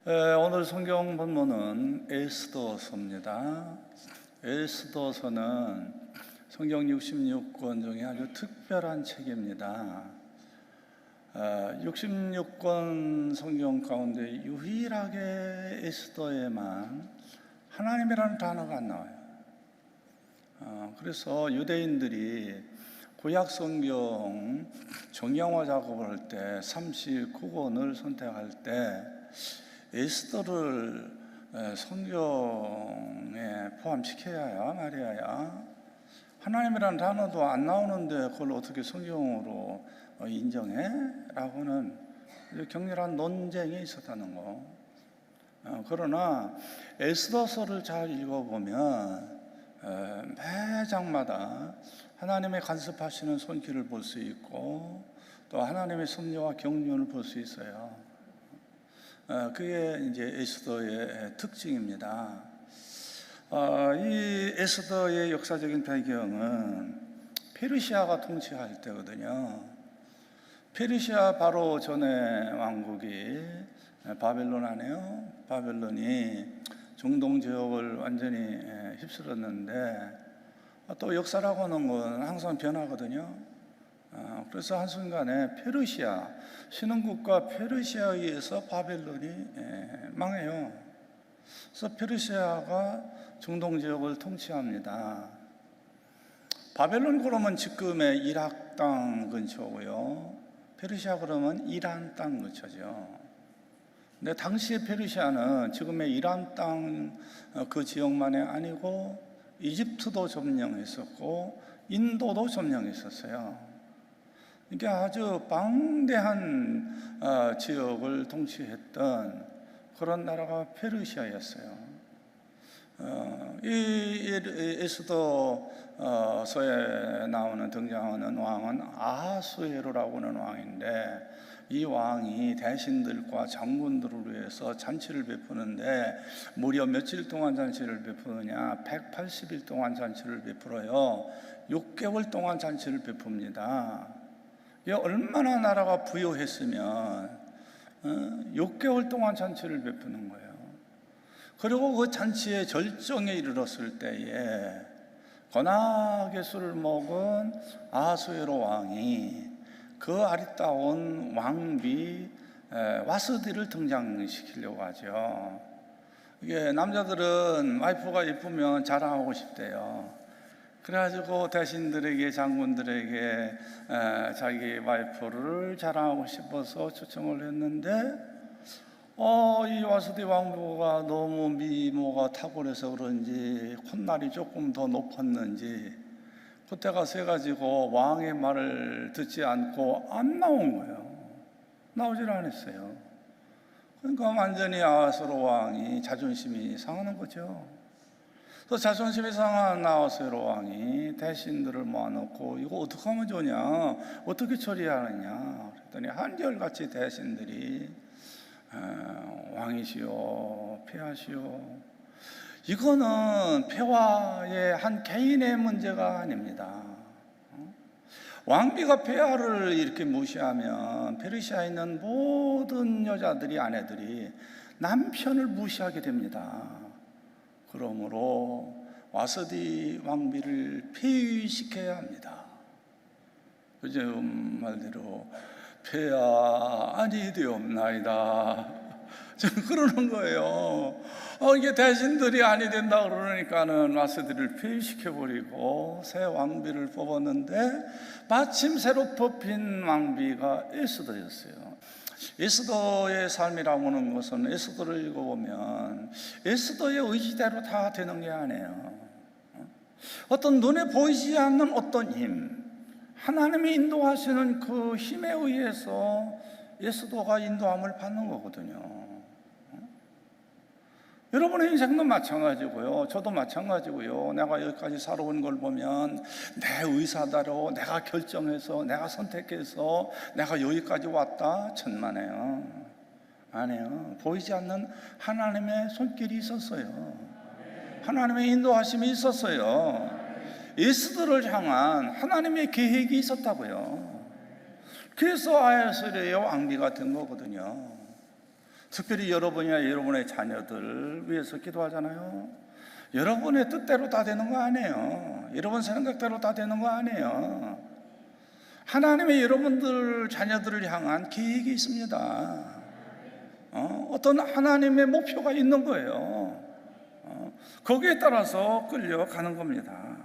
오늘 성경 본문은 에스더서입니다. 에스더서는 성경 66권 중에 아주 특별한 책입니다. 66권 성경 가운데 유일하게 에스더에만 하나님이라는 단어가 안 나와요. 그래서 유대인들이 구약 성경 정형화 작업을 할 때 39권을 선택할 때 에스더를 성경에 포함시켜야 말이야. 하나님이라는 단어도 안 나오는데 그걸 어떻게 성경으로 인정해? 라고는 격렬한 논쟁이 있었다는 거. 그러나 에스더서를 잘 읽어보면 매 장마다 하나님의 간섭하시는 손길을 볼 수 있고 또 하나님의 섭리와 경륜을 볼 수 있어요. 그게 이제 에스더의 특징입니다. 이 에스더의 역사적인 배경은 페르시아가 통치할 때거든요. 페르시아 바로 전에 왕국이 바벨론 아니에요? 바벨론이 중동 지역을 완전히 휩쓸었는데 또 역사라고 하는 건 항상 변하거든요. 그래서 한순간에 페르시아, 신흥국가 페르시아에 의해서 바벨론이 망해요. 그래서 페르시아가 중동 지역을 통치합니다. 바벨론 그러면 지금의 이락 땅 근처고요. 페르시아 그러면 이란 땅 근처죠. 근데 당시의 페르시아는 지금의 이란 땅 그 지역만이 아니고 이집트도 점령했었고 인도도 점령했었어요. 이게 아주 방대한 지역을 통치했던 그런 나라가 페르시아였어요. 이 에스더서에 나오는 등장하는 왕은 아하수에로라고 하는 왕인데 이 왕이 대신들과 장군들을 위해서 잔치를 베푸는데 무려 며칠 동안 잔치를 베푸느냐? 180일 동안 잔치를 베풀어요. 6개월 동안 잔치를 베풉니다. 이게 얼마나 나라가 부유했으면 6개월 동안 잔치를 베푸는 거예요. 그리고 그 잔치의 절정에 이르렀을 때에 거나하게 술을 먹은 아하수에로 왕이 그 아리따운 왕비 와스디를 등장시키려고 하죠. 이게 남자들은 와이프가 예쁘면 자랑하고 싶대요. 그래가지고 대신들에게, 장군들에게 자기 와이프를 자랑하고 싶어서 초청을 했는데 이 와스디 왕부가 너무 미모가 탁월해서 그런지 콧날이 조금 더 높았는지 그때가 세가지고 왕의 말을 듣지 않고 안 나온 거예요. 나오질 않았어요. 그러니까 완전히 아하수에로 왕이 자존심이 상하는 거죠. 그래서 자존심이 상한 아하수에로 왕이 대신들을 모아놓고 이거 어떻게 하면 좋냐, 어떻게 처리하느냐 그랬더니 한결같이 대신들이 왕이시오, 폐하시오. 이거는 폐하의 한 개인의 문제가 아닙니다. 왕비가 폐하를 이렇게 무시하면 페르시아에 있는 모든 여자들이, 아내들이 남편을 무시하게 됩니다. 그러므로 와스디 왕비를 폐위시켜야 합니다. 요즘 말대로 폐하 아니 되옵나이다. 지금 그러는 거예요. 이게 대신들이 아니 된다 그러니까는 와스디를 폐위시켜버리고 새 왕비를 뽑았는데 마침 새로 뽑힌 왕비가 에스더였어요. 에스더의 삶이라고 하는 것은 에스더를 읽어보면 에스더의 의지대로 다 되는 게 아니에요. 어떤 눈에 보이지 않는 어떤 힘, 하나님이 인도하시는 그 힘에 의해서 에스더가 인도함을 받는 거거든요. 여러분의 인생도 마찬가지고요. 저도 마찬가지고요. 내가 여기까지 살아온 걸 보면 내 의사대로 내가 결정해서 내가 선택해서 내가 여기까지 왔다 천만에요. 아니에요. 보이지 않는 하나님의 손길이 있었어요. 하나님의 인도하심이 있었어요. 에스더를 향한 하나님의 계획이 있었다고요. 그래서 아하수에로의 왕비가 된 거거든요. 특별히 여러분이나 여러분의 자녀들 위해서 기도하잖아요. 여러분의 뜻대로 다 되는 거 아니에요. 여러분 생각대로 다 되는 거 아니에요. 하나님의 여러분들 자녀들을 향한 계획이 있습니다. 어떤 하나님의 목표가 있는 거예요. 거기에 따라서 끌려가는 겁니다.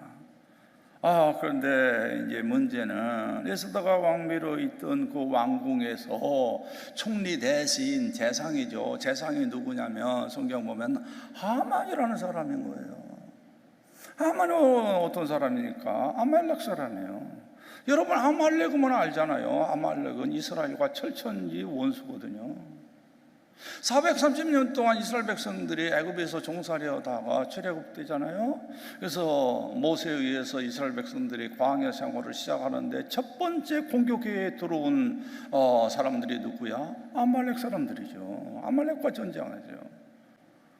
그런데 이제 문제는 에스더가 왕비로 있던 그 왕궁에서 총리 대신 재상이죠. 재상이 누구냐면 성경 보면 하만이라는 사람인 거예요. 하만은 어떤 사람이니까? 아말렉 사람이에요. 여러분 아말렉은 알잖아요. 아말렉은 이스라엘과 철천지 원수거든요. 430년 동안 이스라엘 백성들이 애굽에서 종살이하다가 출애굽되잖아요. 그래서 모세에 의해서 이스라엘 백성들이 광야 생활을 시작하는데 첫 번째 공격에 들어온 사람들이 누구야? 아말렉 사람들이죠. 아말렉과 전쟁하죠.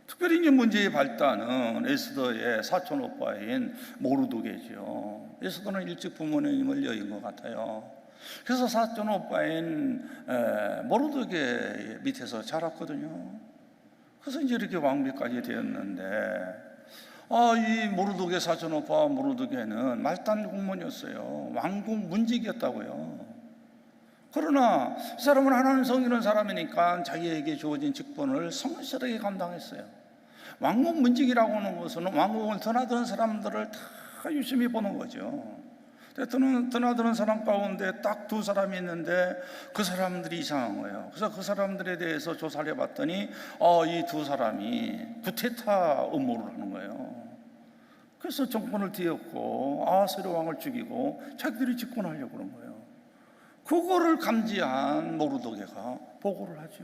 특별히 이제 문제의 발단은 에스더의 사촌 오빠인 모르드게죠. 에스더는 일찍 부모님을 여인 것 같아요. 그래서 사촌 오빠인 모르드게 밑에서 자랐거든요. 그래서 이제 이렇게 왕비까지 되었는데, 이 모르드게 사촌 오빠 모르드게는 말단 공무원이었어요. 왕궁 문직이었다고요. 그러나 이 사람은 하나님 섬기는 사람이니까 자기에게 주어진 직분을 성실하게 감당했어요. 왕궁 문직이라고 하는 것은 왕궁을 드나드는 사람들을 다 유심히 보는 거죠. 드나드는 사람 가운데 딱 두 사람이 있는데 그 사람들이 이상한 거예요. 그래서 그 사람들에 대해서 조사를 해봤더니 이 두 사람이 구테타 음모를 하는 거예요. 그래서 정권을 뒤엎고 아하스웨로 왕을 죽이고 자기들이 집권하려고 그런 거예요. 그거를 감지한 모르드게가 보고를 하죠.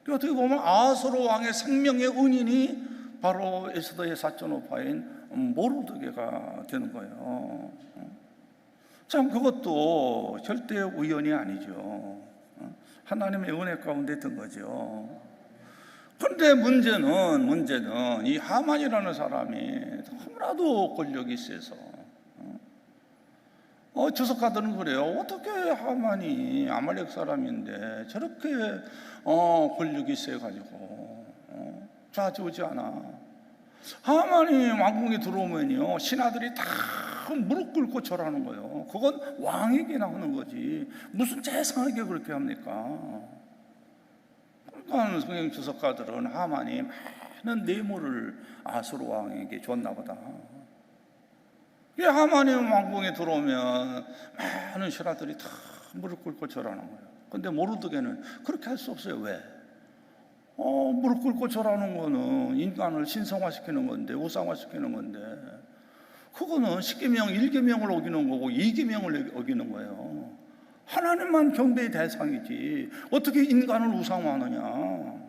어떻게 보면 아하스웨로 왕의 생명의 은인이 바로 에스더의 사촌 오빠인 모르드게가 되는 거예요. 참 그것도 절대 우연이 아니죠. 하나님의 은혜 가운데 든 거죠. 그런데 문제는 이 하만이라는 사람이 너무나도 권력이 세서 주석가들은 그래요. 어떻게 하만이 아말렉 사람인데 저렇게 권력이 세가지고 좌지우지 않아. 하만이 왕궁에 들어오면요 신하들이 다 무릎 꿇고 절하는 거예요. 그건 왕에게 나오는 거지 무슨 재상에게 그렇게 합니까? 그러니까 성경 주석가들은 하만이 많은 뇌물을 아수르 왕에게 줬나 보다. 하만이 왕궁에 들어오면 많은 신하들이 다 무릎 꿇고 절하는 거예요. 근데 모르드게는 그렇게 할 수 없어요. 왜? 무릎 꿇고 절하는 거는 인간을 신성화시키는 건데, 우상화시키는 건데, 그거는 10계명, 1계명을 어기는 거고 2계명을 어기는 거예요. 하나님만 경배의 대상이지 어떻게 인간을 우상화하느냐.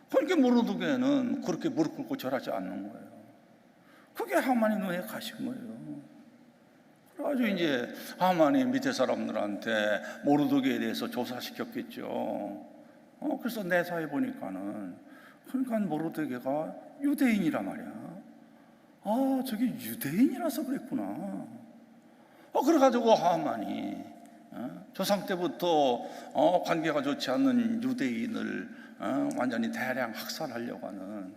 그러니까 모르드게는 그렇게 무릎 꿇고 절하지 않는 거예요. 그게 하만의 눈에 가신 거예요. 그래가지고 이제 하만이 밑에 사람들한테 모르드게에 대해서 조사시켰겠죠. 그래서 내사해 보니까는 그러니까 모르드게가 유대인이란 말이야. 저게 유대인이라서 그랬구나. 그래가지고 하만이 조상 때부터 관계가 좋지 않는 유대인을 완전히 대량 학살하려고 하는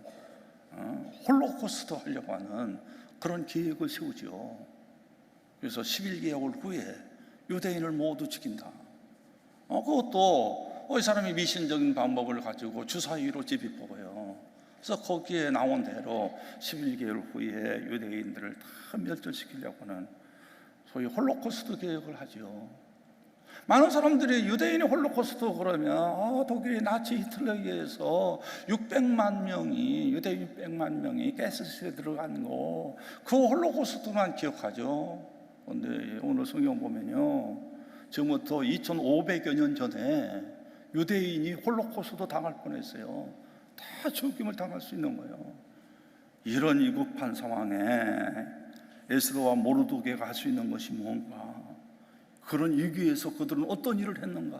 홀로코스트 하려고 하는 그런 계획을 세우죠. 그래서 11개월 후에 유대인을 모두 죽인다. 그것도 이 사람이 미신적인 방법을 가지고 주사위로 제비 뽑아요. 그래서 거기에 나온 대로 11개월 후에 유대인들을 다 멸절시키려고 하는 소위 홀로코스트 계획을 하죠. 많은 사람들이 유대인이 홀로코스트 그러면 독일의 나치 히틀러에 의해서 600만 명이 유대인 600만 명이 가스실에 들어간 거 그 홀로코스트만 기억하죠. 그런데 오늘 성경 보면요 지금부터 2500여 년 전에 유대인이 홀로코스트 당할 뻔했어요. 다 죽임을 당할 수 있는 거예요. 이런 위급한 상황에 에스더와 모르드게가 할 수 있는 것이 뭔가? 그런 위기에서 그들은 어떤 일을 했는가?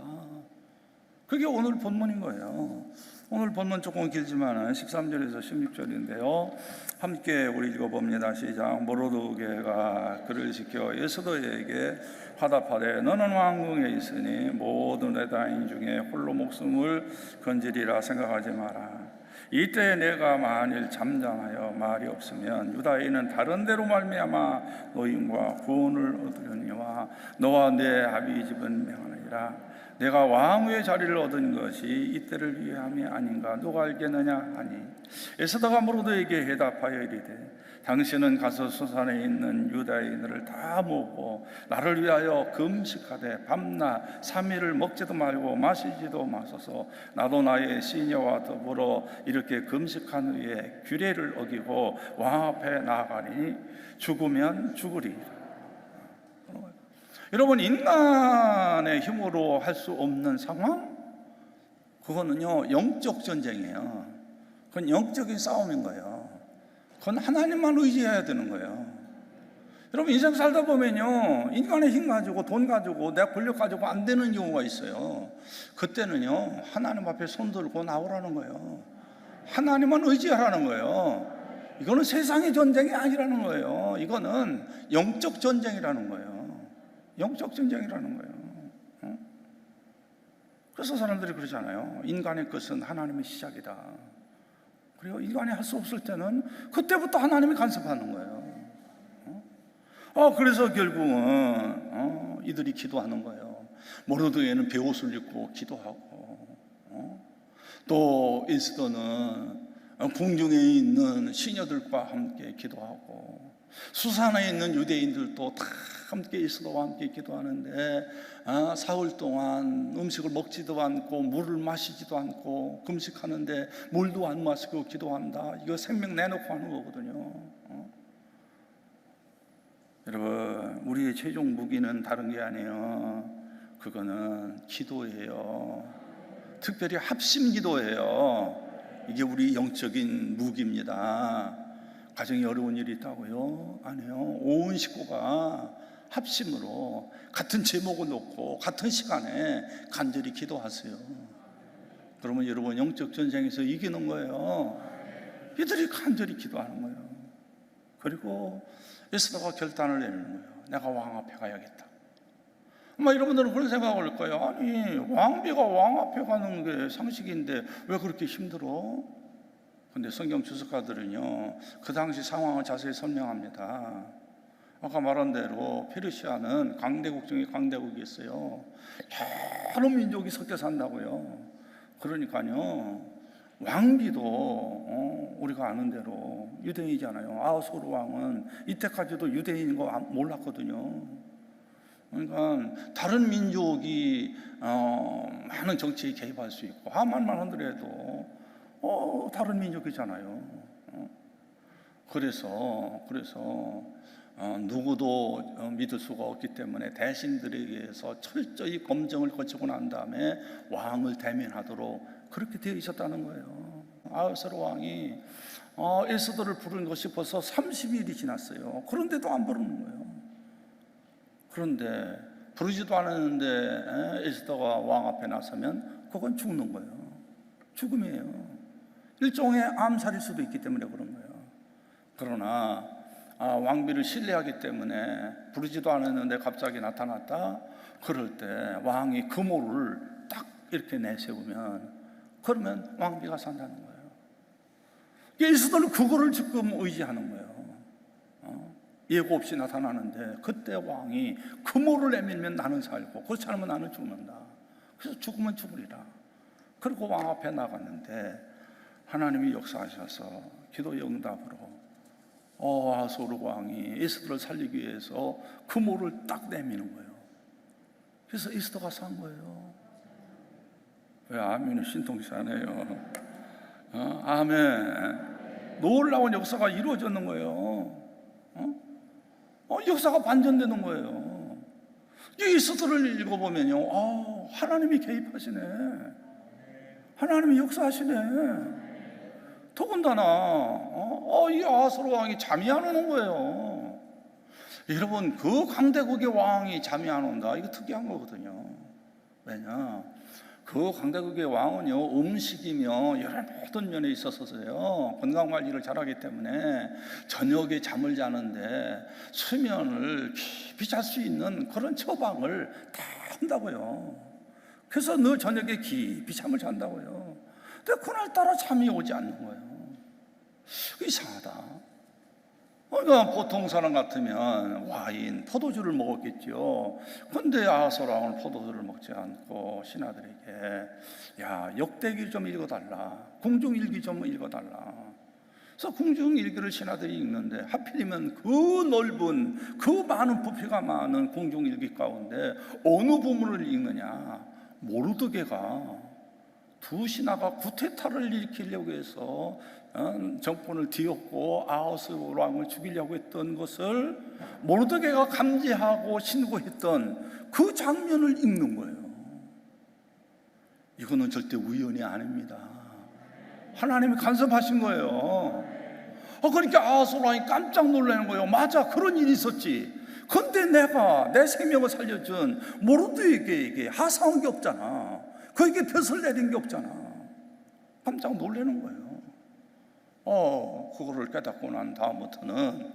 그게 오늘 본문인 거예요. 오늘 본문 조금 길지만 13절에서 16절인데요. 함께 우리 읽어봅니다. 시작. 모르드게가 그를 지켜 에스더에게 화답하되 너는 왕궁에 있으니 모든 유다인 중에 홀로 목숨을 건지리라 생각하지 마라. 이때 내가 만일 잠잠하여 말이 없으면 유다인은 다른 데로 말미암아 노임과 구원을 얻으려니와 너와 내 아비 집은 명하느니라. 내가 왕후의 자리를 얻은 것이 이때를 위함이 아닌가 누가 알겠느냐 하니 에스더가 모르드에게 대답하여 이르되 당신은 가서 수산에 있는 유다인들을 다 모으고 나를 위하여 금식하되 밤낮 3일을 먹지도 말고 마시지도 마소서. 나도 나의 시녀와 더불어 이렇게 금식한 후에 규례를 어기고 왕 앞에 나아가니 죽으면 죽으리라. 여러분, 인간의 힘으로 할 수 없는 상황? 그거는요 영적 전쟁이에요. 그건 영적인 싸움인 거예요. 그건 하나님만 의지해야 되는 거예요. 여러분, 인생 살다 보면요 인간의 힘 가지고 돈 가지고 내 권력 가지고 안 되는 경우가 있어요. 그때는요 하나님 앞에 손 들고 나오라는 거예요. 하나님만 의지하라는 거예요. 이거는 세상의 전쟁이 아니라는 거예요. 이거는 영적 전쟁이라는 거예요. 영적 전쟁이라는 거예요. 그래서 사람들이 그러잖아요. 인간의 것은 하나님의 시작이다. 그리고 인간이 할 수 없을 때는 그때부터 하나님이 간섭하는 거예요. 그래서 결국은 이들이 기도하는 거예요. 모르드게는 베옷을 입고 기도하고, 또 에스더는 궁중에 있는 시녀들과 함께 기도하고, 수산에 있는 유대인들도 다 함께 에스더와 함께 기도하는데 사흘 동안 음식을 먹지도 않고 물을 마시지도 않고 금식하는데 물도 안 마시고 기도한다. 이거 생명 내놓고 하는 거거든요. 여러분, 우리의 최종 무기는 다른 게 아니에요. 그거는 기도예요. 특별히 합심 기도예요. 이게 우리 영적인 무기입니다. 가정에 어려운 일이 있다고요? 아니요. 온 식구가 합심으로 같은 제목을 놓고 같은 시간에 간절히 기도하세요. 그러면 여러분 영적 전쟁에서 이기는 거예요. 이들이 간절히 기도하는 거예요. 그리고 에스더가 결단을 내리는 거예요. 내가 왕 앞에 가야겠다. 여러분들은 그런 생각을 할 거예요. 아니, 왕비가 왕 앞에 가는 게 상식인데 왜 그렇게 힘들어? 근데 성경 주석가들은요 그 당시 상황을 자세히 설명합니다. 아까 말한 대로 페르시아는 강대국 중에 강대국이었어요. 여러 민족이 섞여 산다고요. 그러니까요 왕비도 우리가 아는 대로 유대인이잖아요. 아하수르 왕은 이때까지도 유대인인 거 몰랐거든요. 그러니까 다른 민족이 많은 정치에 개입할 수 있고, 하만만 하더라도 다른 민족이잖아요. 그래서 누구도 믿을 수가 없기 때문에 대신들에 의해서 철저히 검증을 거치고 난 다음에 왕을 대면하도록 그렇게 되어 있었다는 거예요. 아하수르 왕이 에스더를 부르는 것이 벌써 30일이 지났어요. 그런데도 안 부르는 거예요. 그런데 부르지도 않았는데 에스더가 왕 앞에 나서면 그건 죽는 거예요. 죽음이에요. 일종의 암살일 수도 있기 때문에 그런 거예요. 그러나 왕비를 신뢰하기 때문에 부르지도 않았는데 갑자기 나타났다. 그럴 때 왕이 금오를 딱 이렇게 내세우면, 그러면 왕비가 산다는 거예요. 에스더는 그거를 지금 의지하는 거예요. 예고 없이 나타나는데 그때 왕이 금오를 내밀면 나는 살고 그렇지 않으면 나는 죽는다. 그래서 죽으면 죽으리라. 그리고 왕 앞에 나갔는데 하나님이 역사하셔서 기도의 응답으로 아하수르 왕이 에스더를 살리기 위해서 금오를 딱 내미는 거예요. 그래서 에스더가 산 거예요. 왜 아멘은 신통치하네요. 아멘. 놀라운 역사가 이루어졌는 거예요. 역사가 반전되는 거예요. 이 에스더를 읽어보면요, 하나님이 개입하시네. 하나님이 역사하시네. 더군다나 이 아하수르 왕이 잠이 안 오는 거예요. 여러분, 그 강대국의 왕이 잠이 안 온다, 이거 특이한 거거든요. 왜냐? 그 강대국의 왕은요, 음식이며 여러 모든 면에 있어서요 건강관리를 잘하기 때문에 저녁에 잠을 자는데 수면을 깊이 잘 수 있는 그런 처방을 다 한다고요. 그래서 너 저녁에 깊이 잠을 잔다고요. 근데 그날따라 잠이 오지 않는 거예요. 이상하다. 그러니까 보통 사람 같으면 와인, 포도주를 먹었겠죠. 그런데 아하스왕은 포도주를 먹지 않고 신하들에게 야, 역대기를 좀 읽어달라, 궁중일기 좀 읽어달라. 그래서 궁중일기를 신하들이 읽는데 하필이면 그 넓은, 그 많은 부피가 많은 궁중일기 가운데 어느 부분을 읽느냐, 모르드게가 두 신하가 구테타를 일으키려고 해서 정권을 뒤엎고 아하스왕을 죽이려고 했던 것을 모르드게가 감지하고 신고했던 그 장면을 읽는 거예요. 이거는 절대 우연이 아닙니다. 하나님이 간섭하신 거예요. 그러니까 아하스왕이 깜짝 놀라는 거예요. 맞아, 그런 일이 있었지. 근데 내가 내 생명을 살려준 모르드게에게 하사한 게 없잖아. 그에게 벼슬 내린 게 없잖아. 깜짝 놀라는 거예요. 그거를 깨닫고 난 다음부터는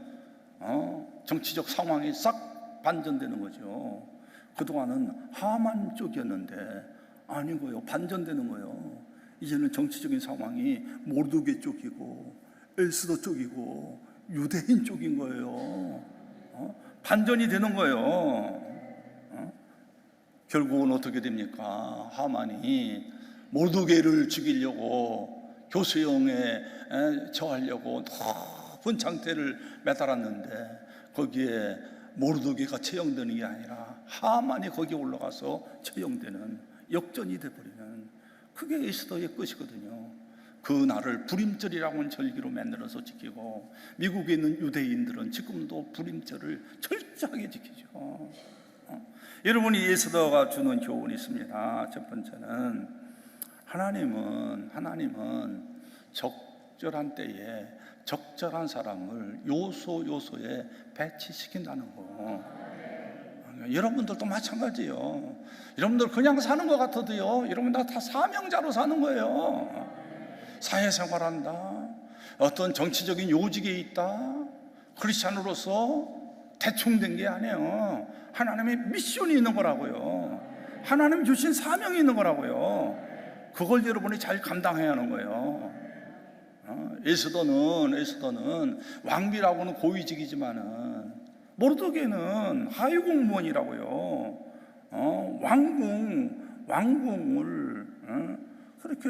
정치적 상황이 싹 반전되는 거죠. 그동안은 하만 쪽이었는데 아닌 거예요. 반전되는 거예요. 이제는 정치적인 상황이 모르드게 쪽이고 에스더 쪽이고 유대인 쪽인 거예요. 반전이 되는 거예요. 결국은 어떻게 됩니까? 하만이 모르드게를 죽이려고 교수형에 처하려고 높은 장대를 매달았는데 거기에 모르드게가 처형되는 게 아니라 하만이 거기에 올라가서 처형되는 역전이 돼버리는, 그게 에스더의 끝이거든요. 그 날을 불임절이라고 하는 절기로 만들어서 지키고, 미국에 있는 유대인들은 지금도 불임절을 철저하게 지키죠. 여러분이 에스더가 주는 교훈이 있습니다. 첫 번째는 하나님은 적절한 때에 적절한 사람을 요소에 배치시킨다는 거. 여러분들도 마찬가지예요. 여러분들 그냥 사는 것 같아도요, 여러분들 다 사명자로 사는 거예요. 사회생활한다, 어떤 정치적인 요직에 있다, 크리스찬으로서 대충 된 게 아니에요. 하나님의 미션이 있는 거라고요. 하나님 주신 사명이 있는 거라고요. 그걸 여러분이 잘 감당해야 하는 거예요. 에스더는 왕비라고는 고위직이지만은 모르드게는 하위 공무원이라고요. 왕궁을 그렇게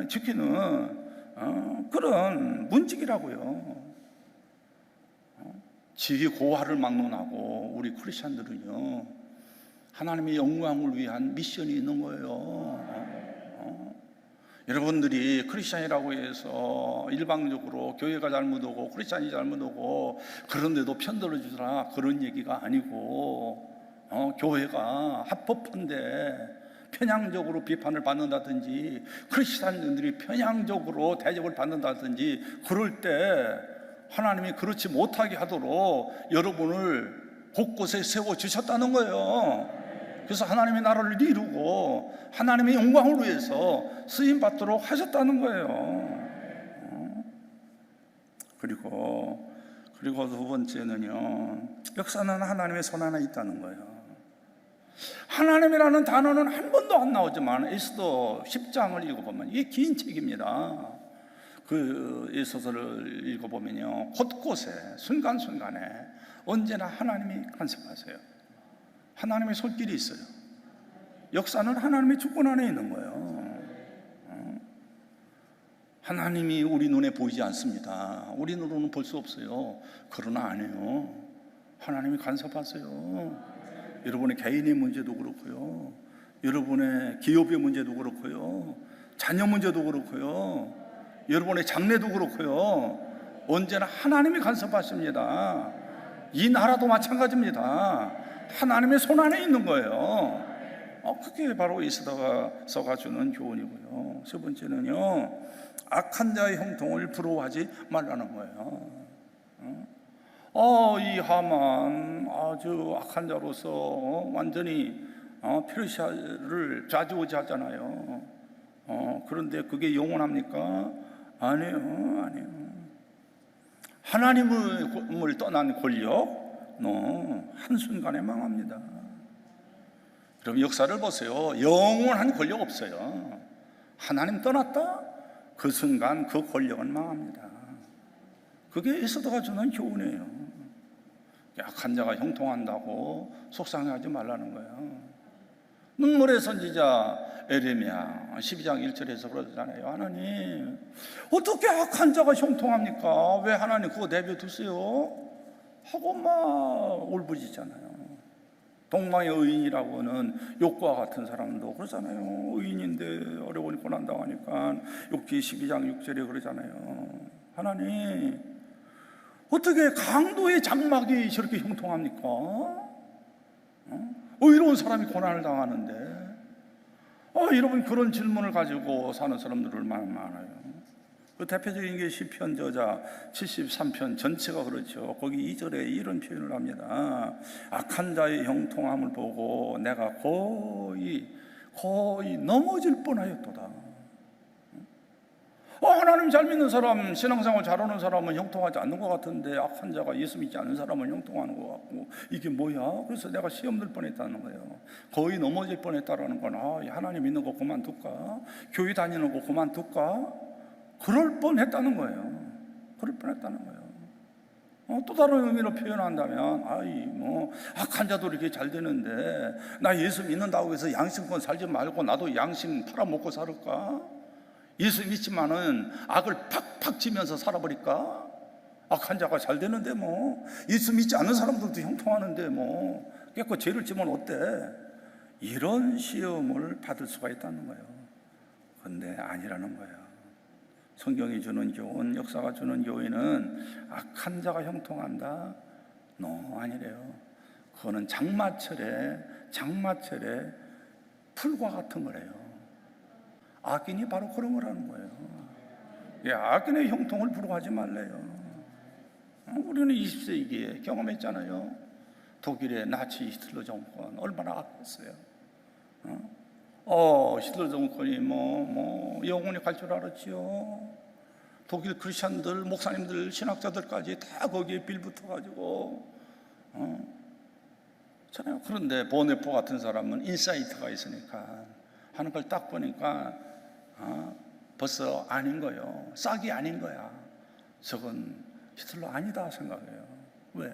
지키는 그런 문직이라고요. 지위 고하를 막론하고 우리 크리스천들은요, 하나님의 영광을 위한 미션이 있는 거예요. 여러분들이 크리스천이라고 해서 일방적으로 교회가 잘못 오고 크리스천이 잘못 오고 그런데도 편들어 주더라, 그런 얘기가 아니고, 교회가 합법한데 편향적으로 비판을 받는다든지 크리스천들이 편향적으로 대접을 받는다든지 그럴 때 하나님이 그렇지 못하게 하도록 여러분을 곳곳에 세워주셨다는 거예요. 그래서 하나님의 나라를 이루고 하나님의 영광을 위해서 쓰임받도록 하셨다는 거예요. 그리고 두 번째는요, 역사는 하나님의 손 안에 있다는 거예요. 하나님이라는 단어는 한 번도 안 나오지만 에스더 10장을 읽어보면 이게 긴 책입니다. 그 에스더를 읽어보면요, 곳곳에 순간순간에 언제나 하나님이 간섭하세요. 하나님의 손길이 있어요. 역사는 하나님의 주권 안에 있는 거예요. 하나님이 우리 눈에 보이지 않습니다. 우리 눈으로는 볼 수 없어요. 그러나 아니에요. 하나님이 간섭하세요. 여러분의 개인의 문제도 그렇고요, 여러분의 기업의 문제도 그렇고요, 자녀 문제도 그렇고요, 여러분의 장래도 그렇고요, 언제나 하나님이 간섭하십니다. 이 나라도 마찬가지입니다. 하나님의 손 안에 있는 거예요. 그게 바로 에스더가 주는 교훈이고요. 세 번째는요, 악한 자의 형통을 부러워하지 말라는 거예요. 이 하만 아주 악한 자로서 완전히 페르시아를 좌지우지하잖아요. 그런데 그게 영원합니까? 아니에요, 아니에요. 하나님을 떠난 권력, 한순간에 망합니다. 그럼 역사를 보세요. 영원한 권력 없어요. 하나님 떠났다? 그 순간 그 권력은 망합니다. 그게 에스더가 주는 교훈이에요. 약한 자가 형통한다고 속상해하지 말라는 거예요. 눈물의 선지자 에레미야 12장 1절에서 그러잖아요. 하나님, 어떻게 악한 자가 형통합니까? 왜 하나님 그거 내버려두세요? 하고 막 울부짖잖아요. 동방의 의인이라고는 욥과 같은 사람도 그러잖아요. 의인인데 어려우니 고난당하니까 욥기 12장 6절에 그러잖아요. 하나님, 어떻게 강도의 장막이 저렇게 형통합니까? 의로운 사람이 고난을 당하는데. 여러분, 그런 질문을 가지고 사는 사람들 얼마나 많아요. 그 대표적인 게 시편 저자 73편 전체가 그렇죠. 거기 2절에 이런 표현을 합니다. 악한 자의 형통함을 보고 내가 거의 넘어질 뻔하였도다. 하나님 잘 믿는 사람, 신앙생활 잘하는 사람은 형통하지 않는 것 같은데 악한 자가 예수 믿지 않는 사람은 형통하는 것 같고, 이게 뭐야? 그래서 내가 시험 들 뻔했다는 거예요. 거의 넘어질 뻔했다라는 건 하나님 믿는 거 그만둘까? 교회 다니는 거 그만둘까? 그럴 뻔했다는 거예요. 그럴 뻔했다는 거예요. 또 다른 의미로 표현한다면 악한 자도 이렇게 잘 되는데 나 예수 믿는다고 해서 양심껏 살지 말고 나도 양심 팔아먹고 살을까? 예수 믿지만은 악을 팍팍 지면서 살아버릴까? 악한 자가 잘 되는데 예수 믿지 않는 사람들도 형통하는데 깨끗 죄를 지면 어때? 이런 시험을 받을 수가 있다는 거예요. 근데 아니라는 거예요. 성경이 주는 교훈, 역사가 주는 교훈은 악한 자가 형통한다? 아니래요. 그거는 장마철에 풀과 같은 거래요. 악인이 바로 그런 거라는 거예요. 악인의 형통을 부러워하지 말래요. 우리는 20세기에 경험했잖아요. 독일의 나치 히틀러 정권 얼마나 악했어요. 히틀러 정권이 영원히 갈 줄 알았지요. 독일 크리스천들, 목사님들, 신학자들까지 다 거기에 빌붙어가지고 잖아요. 그런데 보네포 같은 사람은 인사이트가 있으니까 하는 걸 딱 보니까 벌써 아닌 거예요. 싹이 아닌 거야. 저건 히틀러 아니다 생각해요. 왜?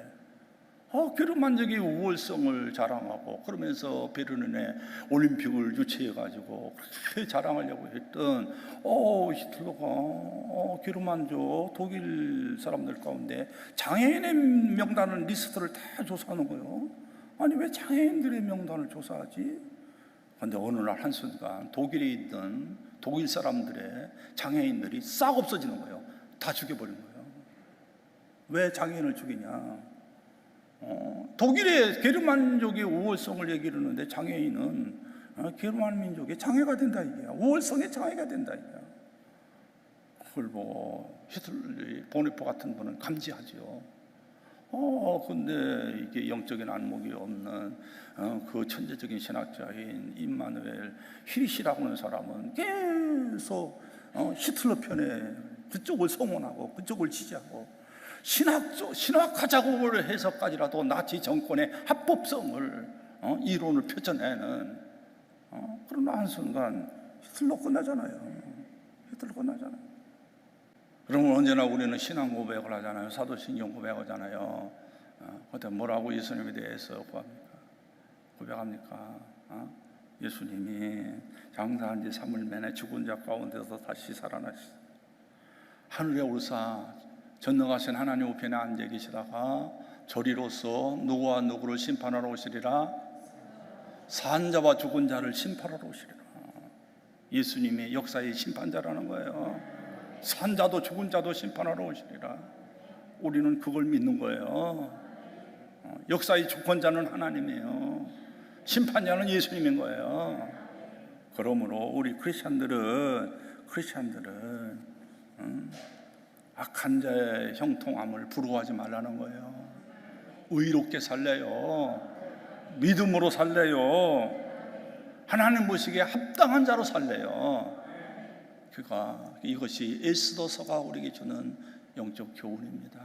게르만족의 우월성을 자랑하고 그러면서 베르린에 올림픽을 유치해가지고 그렇게 자랑하려고 했던 히틀러가 게르만족 독일 사람들 가운데 장애인의 명단을 리스트를 다 조사하는 거예요. 아니 왜 장애인들의 명단을 조사하지? 그런데 어느 날 한순간 독일에 있던 독일 사람들의 장애인들이 싹 없어지는 거예요. 다 죽여버린 거예요. 왜 장애인을 죽이냐? 독일의 게르만족의 우월성을 얘기를 하는데 장애인은 게르만 민족의 장애가 된다 이게야. 우월성의 장애가 된다 이게야. 그걸 보고 히틀러 보네포 같은 분은 감지하죠. 근데 이게 영적인 안목이 없는 그 천재적인 신학자인 임마누엘 히리시라고 하는 사람은 계속 히틀러 편에 그쪽을 성원하고 그쪽을 지지하고 신학하자고 해서까지라도 나치 정권의 합법성을 이론을 펼쳐내는 그러나 한순간 히틀러 끝나잖아요. 그러면 언제나 우리는 신앙 고백을 하잖아요. 사도신경 고백하잖아요. 그때 뭐라고 예수님에 대해서 고백합니까? 예수님이 장사한 지 3일 만에 죽은 자 가운데서 다시 살아나시다. 하늘에 올사 전능하신 하나님 우편에 앉아 계시다가 저리로서 누구와 누구를 심판하러 오시리라? 산 자와 죽은 자를 심판하러 오시리라. 예수님이 역사의 심판자라는 거예요. 산 자도 죽은 자도 심판하러 오시리라. 우리는 그걸 믿는 거예요. 역사의 주권자는 하나님이에요. 심판자는 예수님인 거예요. 그러므로 우리 크리스찬들은 악한 자의 형통함을 부러워하지 말라는 거예요. 의롭게 살래요. 믿음으로 살래요. 하나님 보시기에 합당한 자로 살래요. 이것이 에스더서가 우리에게 주는 영적 교훈입니다.